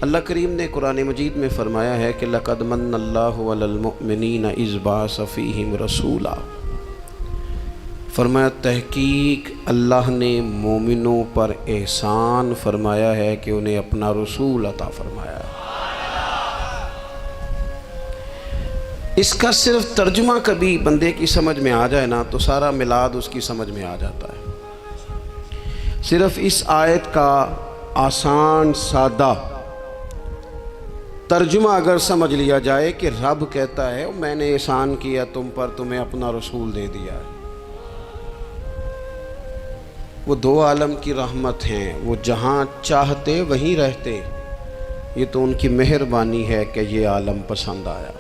اللہ کریم نے قرآن مجید میں فرمایا ہے کہ لَقَدْ مَنَّ اللَّهُ عَلَى الْمُؤْمِنِينَ إِذْ بَعَثَ فِيهِمْ رَسُولًا، فرمایا تحقیق اللہ نے مومنوں پر احسان فرمایا ہے کہ انہیں اپنا رسول عطا فرمایا ہے۔ اس کا صرف ترجمہ کبھی بندے کی سمجھ میں آ جائے نا تو سارا میلاد اس کی سمجھ میں آ جاتا ہے۔ صرف اس آیت کا آسان سادہ ترجمہ اگر سمجھ لیا جائے کہ رب کہتا ہے میں نے احسان کیا تم پر، تمہیں اپنا رسول دے دیا ہے۔ وہ دو عالم کی رحمت ہیں، وہ جہاں چاہتے وہیں رہتے، یہ تو ان کی مہربانی ہے کہ یہ عالم پسند آیا۔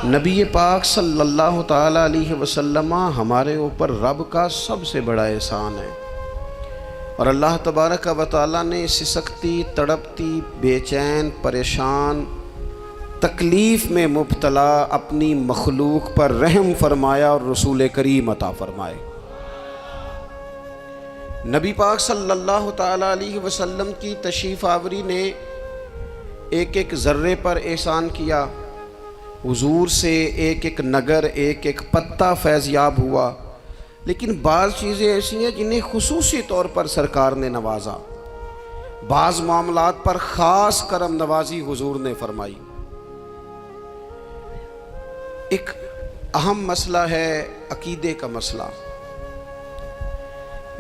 نبی پاک صلی اللہ تعالیٰ علیہ وسلم ہمارے اوپر رب کا سب سے بڑا احسان ہے، اور اللہ تبارک و تعالیٰ نے سسکتی، تڑپتی، بے چین، پریشان، تکلیف میں مبتلا اپنی مخلوق پر رحم فرمایا اور رسول کریم عطا فرمائے۔ نبی پاک صلی اللہ تعالیٰ علیہ وسلم کی تشریف آوری نے ایک ایک ذرے پر احسان کیا، حضور سے ایک ایک نگر، ایک ایک پتہ فیضیاب ہوا، لیکن بعض چیزیں ایسی ہیں جنہیں خصوصی طور پر سرکار نے نوازا، بعض معاملات پر خاص کرم نوازی حضور نے فرمائی۔ ایک اہم مسئلہ ہے عقیدے کا مسئلہ۔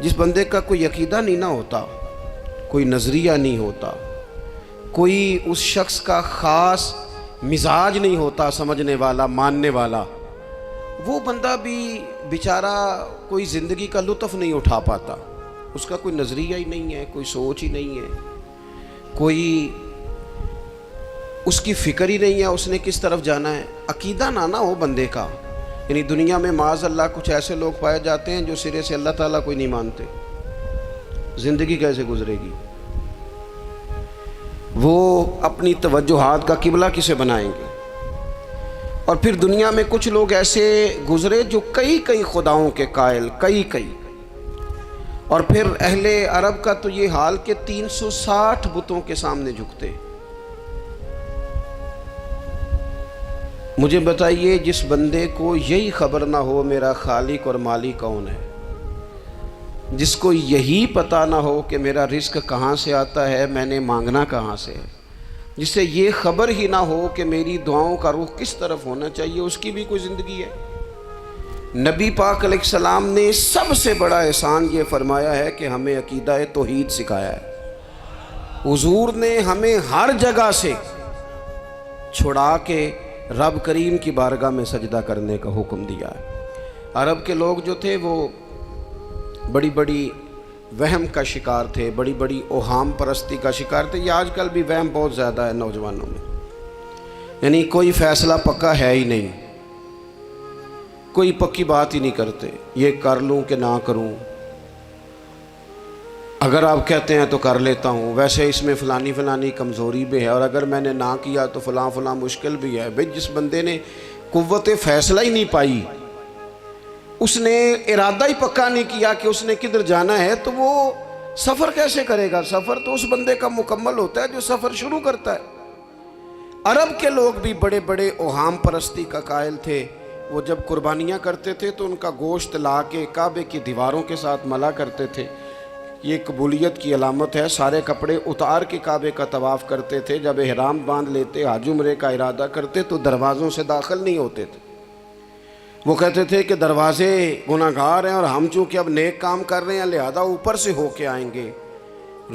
جس بندے کا کوئی عقیدہ نہیں نہ ہوتا، کوئی نظریہ نہیں ہوتا، کوئی اس شخص کا خاص مزاج نہیں ہوتا سمجھنے والا، ماننے والا، وہ بندہ بھی بیچارہ کوئی زندگی کا لطف نہیں اٹھا پاتا۔ اس کا کوئی نظریہ ہی نہیں ہے، کوئی سوچ ہی نہیں ہے، کوئی اس کی فکر ہی نہیں ہے اس نے کس طرف جانا ہے۔ عقیدہ نہ ہو بندے کا، یعنی دنیا میں معاذ اللہ کچھ ایسے لوگ پائے جاتے ہیں جو سرے سے اللہ تعالیٰ کوئی نہیں مانتے، زندگی کیسے گزرے گی؟ وہ اپنی توجہات کا قبلہ کسے بنائیں گے؟ اور پھر دنیا میں کچھ لوگ ایسے گزرے جو کئی خداؤں کے قائل، کئی، اور پھر اہل عرب کا تو یہ حال کہ 360 بتوں کے سامنے جھکتے۔ مجھے بتائیے جس بندے کو یہی خبر نہ ہو میرا خالق اور مالک کون ہے، جس کو یہی پتہ نہ ہو کہ میرا رزق کہاں سے آتا ہے، میں نے مانگنا کہاں سے ہے، جسے یہ خبر ہی نہ ہو کہ میری دعاؤں کا رخ کس طرف ہونا چاہیے، اس کی بھی کوئی زندگی ہے؟ نبی پاک علیہ السلام نے سب سے بڑا احسان یہ فرمایا ہے کہ ہمیں عقیدہ توحید سکھایا ہے۔ حضور نے ہمیں ہر جگہ سے چھڑا کے رب کریم کی بارگاہ میں سجدہ کرنے کا حکم دیا ہے۔ عرب کے لوگ جو تھے وہ بڑی بڑی وہم کا شکار تھے، بڑی بڑی اوہام پرستی کا شکار تھے۔ یہ آج کل بھی وہم بہت زیادہ ہے نوجوانوں میں، یعنی کوئی فیصلہ پکا ہے ہی نہیں، کوئی پکی بات ہی نہیں کرتے، یہ کر لوں کہ نہ کروں، اگر آپ کہتے ہیں تو کر لیتا ہوں، ویسے اس میں فلانی کمزوری بھی ہے، اور اگر میں نے نہ کیا تو فلاں مشکل بھی ہے۔ بھئی جس بندے نے قوت فیصلہ ہی نہیں پائی، اس نے ارادہ ہی پکا نہیں کیا کہ اس نے کدھر جانا ہے، تو وہ سفر کیسے کرے گا؟ سفر تو اس بندے کا مکمل ہوتا ہے جو سفر شروع کرتا ہے۔ عرب کے لوگ بھی بڑے بڑے اوہام پرستی کا قائل تھے۔ وہ جب قربانیاں کرتے تھے تو ان کا گوشت لا کے کعبے کی دیواروں کے ساتھ ملا کرتے تھے، یہ قبولیت کی علامت ہے۔ سارے کپڑے اتار کے کعبے کا طواف کرتے تھے، جب احرام باندھ لیتے، حج عمرے کا ارادہ کرتے تو دروازوں سے داخل نہیں ہوتے تھے۔ وہ کہتے تھے کہ دروازے گناہگار ہیں اور ہم چونکہ اب نیک کام کر رہے ہیں لہذا اوپر سے ہو کے آئیں گے۔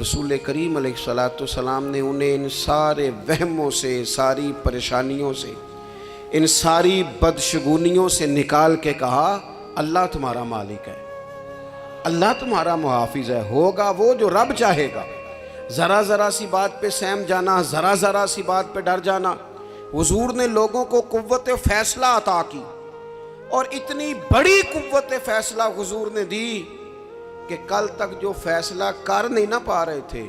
رسول کریم علیہ السلام نے انہیں ان سارے وہموں سے، ساری پریشانیوں سے، ان ساری بدشگونیوں سے نکال کے کہا اللہ تمہارا مالک ہے، اللہ تمہارا محافظ ہے، ہوگا وہ جو رب چاہے گا۔ ذرا سی بات پہ سہم جانا، ذرا سی بات پہ ڈر جانا۔ حضور نے لوگوں کو قوت فیصلہ عطا کی، اور اتنی بڑی قوت فیصلہ حضور نے دی کہ کل تک جو فیصلہ کر نہیں نہ پا رہے تھے،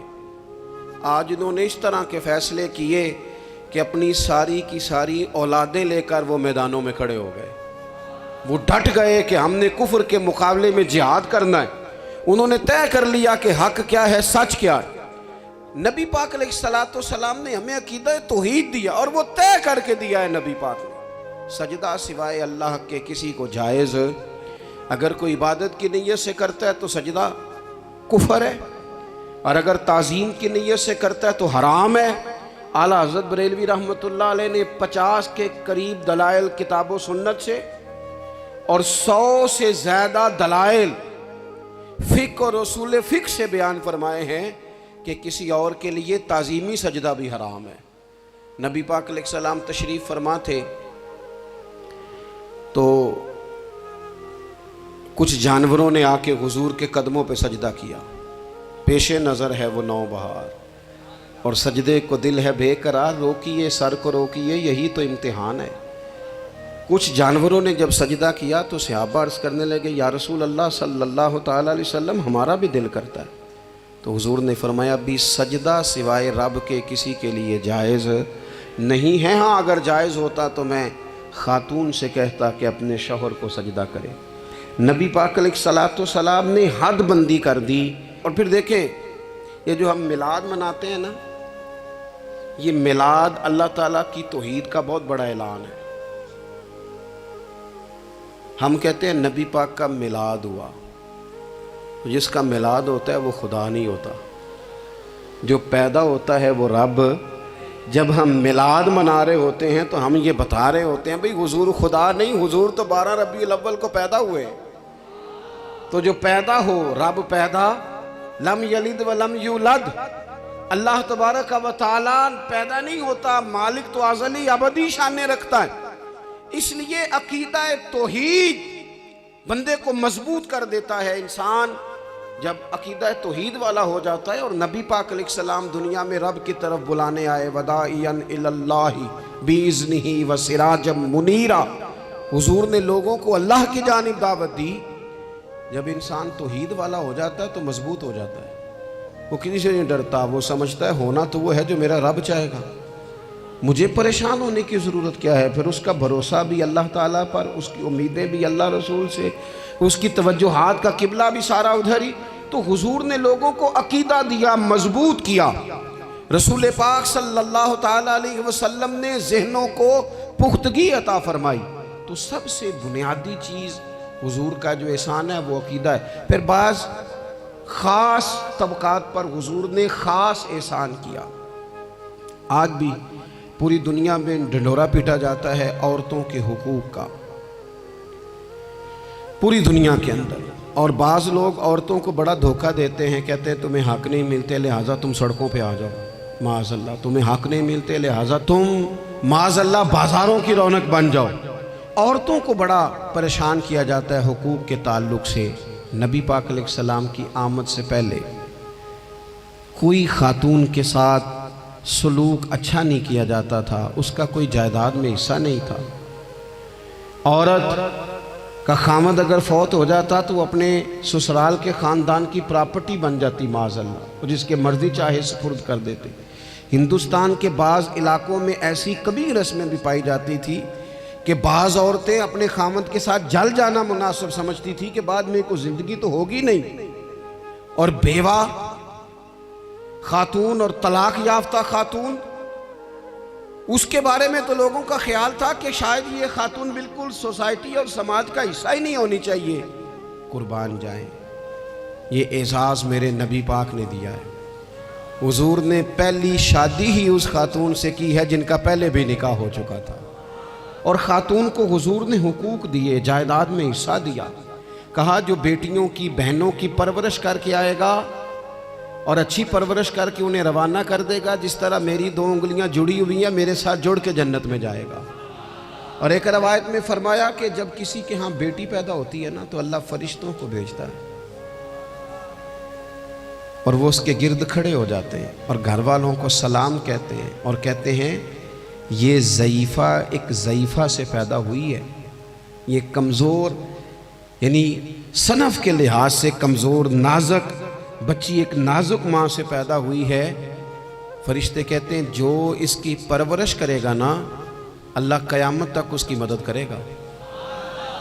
آج انہوں نے اس طرح کے فیصلے کیے کہ اپنی ساری کی ساری اولادیں لے کر وہ میدانوں میں کھڑے ہو گئے۔ وہ ڈٹ گئے کہ ہم نے کفر کے مقابلے میں جہاد کرنا ہے۔ انہوں نے طے کر لیا کہ حق کیا ہے، سچ کیا ہے۔ نبی پاک علیہ السلام نے ہمیں عقیدہ توحید دیا اور وہ طے کر کے دیا ہے نبی پاک نے، سجدہ سوائے اللہ کے کسی کو جائز، اگر کوئی عبادت کی نیت سے کرتا ہے تو سجدہ کفر ہے، اور اگر تعظیم کی نیت سے کرتا ہے تو حرام ہے۔ اعلیٰ حضرت بریلوی رحمۃ اللہ علیہ نے 50 کے قریب دلائل کتاب و سنت سے اور 100 سے زیادہ دلائل فقہ اور اصول فقہ سے بیان فرمائے ہیں کہ کسی اور کے لیے تعظیمی سجدہ بھی حرام ہے۔ نبی پاک علیہ السلام تشریف فرما تھے تو کچھ جانوروں نے آ کے حضور کے قدموں پہ سجدہ کیا، پیش نظر ہے وہ نوبہار اور سجدے کو دل ہے بے قرار، روکیے سر کو روکیے یہی تو امتحان ہے۔ کچھ جانوروں نے جب سجدہ کیا تو صحابہ عرض کرنے لگے یا رسول اللہ صلی اللہ تعالیٰ علیہ وسلم ہمارا بھی دل کرتا ہے، تو حضور نے فرمایا بھی سجدہ سوائے رب کے کسی کے لیے جائز نہیں ہے، ہاں اگر جائز ہوتا تو میں خاتون سے کہتا کہ اپنے شوہر کو سجدہ کرے۔ نبی پاک علیہ السلام نے حد بندی کر دی۔ اور پھر دیکھیں یہ جو ہم میلاد مناتے ہیں نا، یہ میلاد اللہ تعالیٰ کی توحید کا بہت بڑا اعلان ہے۔ ہم کہتے ہیں نبی پاک کا میلاد ہوا، جس کا میلاد ہوتا ہے وہ خدا نہیں ہوتا، جو پیدا ہوتا ہے وہ رب۔ جب ہم میلاد منا رہے ہوتے ہیں تو ہم یہ بتا رہے ہوتے ہیں بھئی حضور خدا نہیں، حضور تو 12 ربیع الاول کو پیدا ہوئے، تو جو پیدا ہو رب پیدا، لم یلد ولم یولد، اللہ تبارک و تعالیٰ پیدا نہیں ہوتا، مالک تو ازلی ابدی شانیں رکھتا ہے۔ اس لیے عقیدہ توحید بندے کو مضبوط کر دیتا ہے۔ انسان جب عقیدہ توحید والا ہو جاتا ہے، اور نبی پاک علیہ السلام دنیا میں رب کی طرف بلانے آئے، وداعیا الی اللہ باذنہ وسراجا منیرا، حضور نے لوگوں کو اللہ کی جانب دعوت دی۔ جب انسان توحید والا ہو جاتا ہے تو مضبوط ہو جاتا ہے، وہ کسی سے نہیں ڈرتا، وہ سمجھتا ہے ہونا تو وہ ہے جو میرا رب چاہے گا، مجھے پریشان ہونے کی ضرورت کیا ہے۔ پھر اس کا بھروسہ بھی اللہ تعالیٰ پر، اس کی امیدیں بھی اللہ رسول سے، اس کی توجہات کا قبلہ بھی سارا ادھر ہی۔ تو حضور نے لوگوں کو عقیدہ دیا، مضبوط کیا۔ رسول پاک صلی اللہ تعالیٰ علیہ وسلم نے ذہنوں کو پختگی عطا فرمائی۔ تو سب سے بنیادی چیز حضور کا جو احسان ہے وہ عقیدہ ہے۔ پھر بعض خاص طبقات پر حضور نے خاص احسان کیا۔ آج بھی پوری دنیا میں ڈھنڈورا پیٹا جاتا ہے عورتوں کے حقوق کا، پوری دنیا کے اندر، اور بعض لوگ عورتوں کو بڑا دھوکہ دیتے ہیں، کہتے ہیں تمہیں حق نہیں ملتے لہٰذا تم سڑکوں پہ آ جاؤ، معاذ اللہ، تمہیں حق نہیں ملتے لہٰذا تم معاذ اللہ بازاروں کی رونق بن جاؤ۔ عورتوں کو بڑا پریشان کیا جاتا ہے حقوق کے تعلق سے۔ نبی پاک علیہ السلام کی آمد سے پہلے کوئی خاتون کے ساتھ سلوک اچھا نہیں کیا جاتا تھا، اس کا کوئی جائیداد میں حصہ نہیں تھا۔ عورت کا خامد اگر فوت ہو جاتا تو وہ اپنے سسرال کے خاندان کی پراپرٹی بن جاتی، معاذ اللہ، اور جس کے مرضی چاہے سپرد کر دیتے۔ ہندوستان کے بعض علاقوں میں ایسی کبھی رسمیں بھی پائی جاتی تھی کہ بعض عورتیں اپنے خامد کے ساتھ جل جانا مناسب سمجھتی تھی کہ بعد میں کوئی زندگی تو ہوگی نہیں، اور بیوہ خاتون اور طلاق یافتہ خاتون، اس کے بارے میں تو لوگوں کا خیال تھا کہ شاید یہ خاتون بالکل سوسائٹی اور سماج کا حصہ ہی نہیں ہونی چاہیے۔ قربان جائیں، یہ اعزاز میرے نبی پاک نے دیا ہے۔ حضور نے پہلی شادی ہی اس خاتون سے کی ہے جن کا پہلے بھی نکاح ہو چکا تھا، اور خاتون کو حضور نے حقوق دیے، جائیداد میں حصہ دیا۔ کہا جو بیٹیوں کی بہنوں کی پرورش کر کے آئے گا اور اچھی پرورش کر کے انہیں روانہ کر دے گا، جس طرح میری 2 انگلیاں جڑی ہوئی ہیں میرے ساتھ جڑ کے جنت میں جائے گا۔ اور ایک روایت میں فرمایا کہ جب کسی کے ہاں بیٹی پیدا ہوتی ہے نا تو اللہ فرشتوں کو بھیجتا ہے، اور وہ اس کے گرد کھڑے ہو جاتے ہیں اور گھر والوں کو سلام کہتے ہیں، اور کہتے ہیں یہ ضعیفہ ایک ضعیفہ سے پیدا ہوئی ہے، یہ کمزور، یعنی صنف کے لحاظ سے کمزور نازک بچی ایک نازک ماں سے پیدا ہوئی ہے۔ فرشتے کہتے ہیں جو اس کی پرورش کرے گا نا، اللہ قیامت تک اس کی مدد کرے گا،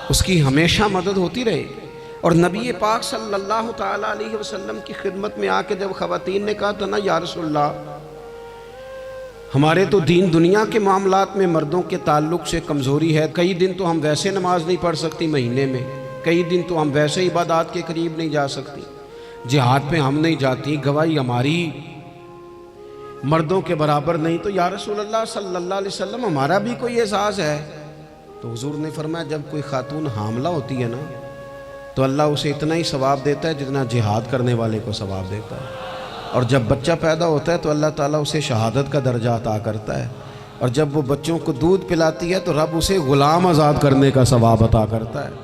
اس کی ہمیشہ مدد ہوتی رہے گی۔ اور نبی پاک صلی اللہ تعالیٰ علیہ وسلم کی خدمت میں آ کے جب خواتین نے کہا تو نا یا رسول اللہ ہمارے تو دین دنیا کے معاملات میں مردوں کے تعلق سے کمزوری ہے، کئی دن تو ہم ویسے نماز نہیں پڑھ سکتی مہینے میں، کئی دن تو ہم ویسے عبادات کے قریب نہیں جا سکتی، جہاد پہ ہم نہیں جاتی، گواہی ہماری مردوں کے برابر نہیں، تو یا رسول اللہ صلی اللہ علیہ وسلم ہمارا بھی کوئی اعزاز ہے؟ تو حضور نے فرمایا جب کوئی خاتون حاملہ ہوتی ہے نا تو اللہ اسے اتنا ہی ثواب دیتا ہے جتنا جہاد کرنے والے کو ثواب دیتا ہے، اور جب بچہ پیدا ہوتا ہے تو اللہ تعالیٰ اسے شہادت کا درجہ عطا کرتا ہے، اور جب وہ بچوں کو دودھ پلاتی ہے تو رب اسے غلام آزاد کرنے کا ثواب عطا کرتا ہے۔